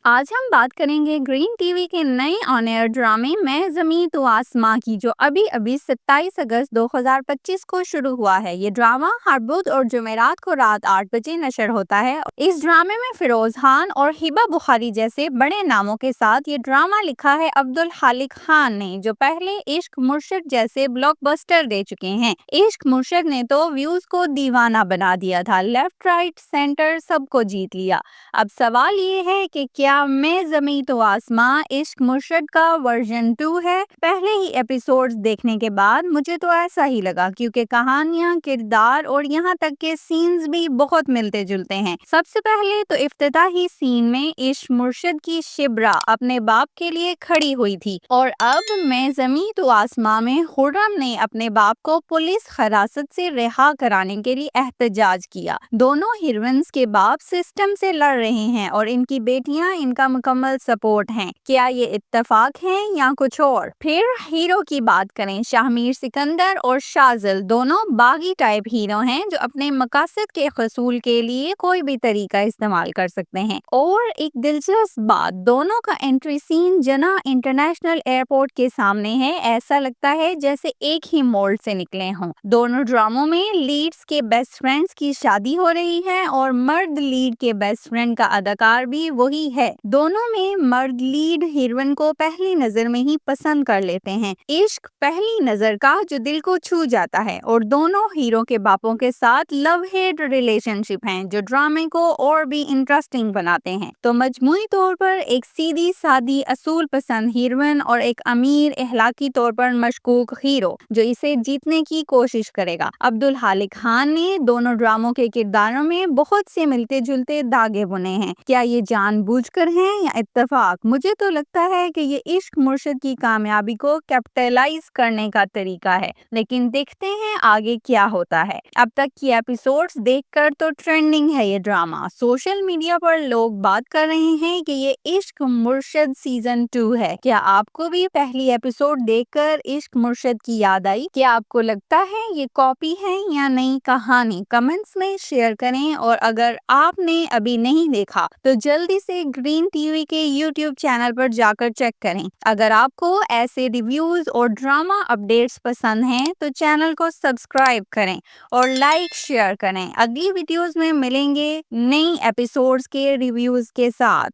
आज हम बात करेंगे ग्रीन टीवी के नए ऑन एयर ड्रामे मैं जमी तो आसमां की, जो अभी अभी 27 अगस्त 2025 को शुरू हुआ है। ये ड्रामा हर बुध और जुमेरात को रात 8 बजे नशर होता है। इस ड्रामे में फिरोज खान और हिबा बुखारी जैसे बड़े नामों के साथ ये ड्रामा लिखा है अब्दुल खालिक खान ने, जो पहले इश्क मुर्शिद जैसे ब्लॉकबस्टर दे चुके हैं। इश्क मुर्शिद ने तो व्यूज को दीवाना बना दिया था, लेफ्ट राइट सेंटर सबको जीत लिया। अब सवाल ये है कि क्या मैं जमी तो आसमां इश्क मुर्शद का वर्जन 2 है। पहले ही एपिसोड्स देखने के बाद मुझे तो ऐसा ही लगा, क्योंकि कहानियां, किरदार और यहाँ तक के सीन्स भी बहुत मिलते जुलते हैं। सबसे पहले तो इफ्तिताही सीन में इश्क मुर्शद की शिब्रा अपने बाप के लिए खड़ी हुई थी, और अब मैं जमी तो आसमां में खुर्रम ने अपने बाप को पुलिस हिरासत से रिहा कराने के लिए एहतजाज किया। दोनों हीरोइंस के बाप सिस्टम से लड़ रहे हैं और इनकी बेटियां इनका मुकम्मल सपोर्ट हैं। क्या ये इत्तेफाक है या कुछ और? फिर हीरो की बात करें, शाहमीर सिकंदर और शाजिल दोनों बागी टाइप हीरो हैं, जो अपने मकासद के हसूल के लिए कोई भी तरीका इस्तेमाल कर सकते हैं। और एक दिलचस्प बात, दोनों का एंट्री सीन जना इंटरनेशनल एयरपोर्ट के सामने है। ऐसा लगता है जैसे एक ही मोल्ड से निकले हों। दोनों ड्रामों में लीड्स के बेस्ट फ्रेंड्स की शादी हो रही है और मर्द लीड के बेस्ट फ्रेंड का अदाकार भी वही है। दोनों में मर्द लीड हीरोइन को पहली नजर में ही पसंद कर लेते हैं। इश्क पहली नजर का जो दिल को छू जाता है, और दोनों हीरो के बापों के साथ लव हेट रिलेशनशिप हैं, जो ड्रामे को और भी इंटरेस्टिंग बनाते हैं। तो मजमूई तौर पर एक सीधी सादी असूल पसंद हीरोइन और एक अमीर इखलाकी तौर पर मशकूक हीरो जो इसे जीतने की कोशिश करेगा। अब्दुल खालिक खान ने दोनों ड्रामों के किरदारों में बहुत से मिलते जुलते धागे बुने हैं। क्या ये जानबूझकर हैं या इत्तेफाक? मुझे तो लगता है कि ये इश्क मुर्शिद की कामयाबी को कैपिटलाइज करने का तरीका है, लेकिन देखते हैं आगे क्या होता है। अब तक की एपिसोड्स देखकर तो ट्रेंडिंग है ये ड्रामा। सोशल मीडिया पर लोग बात कर रहे हैं कि ये इश्क मुर्शिद सीजन 2 है। क्या आपको भी पहली एपिसोड देखकर इश्क मुर्शिद की याद आई? क्या आपको लगता है ये कॉपी है या नई कहानी? कमेंट्स में शेयर करें, और अगर आपने अभी नहीं देखा तो जल्दी से ग्रीन टीवी के यूट्यूब चैनल पर जाकर चेक करें। अगर आपको ऐसे रिव्यूज और ड्रामा अपडेट्स पसंद हैं तो चैनल को सब्सक्राइब करें और लाइक शेयर करें। अगली वीडियोस में मिलेंगे नई एपिसोड्स के रिव्यूज के साथ।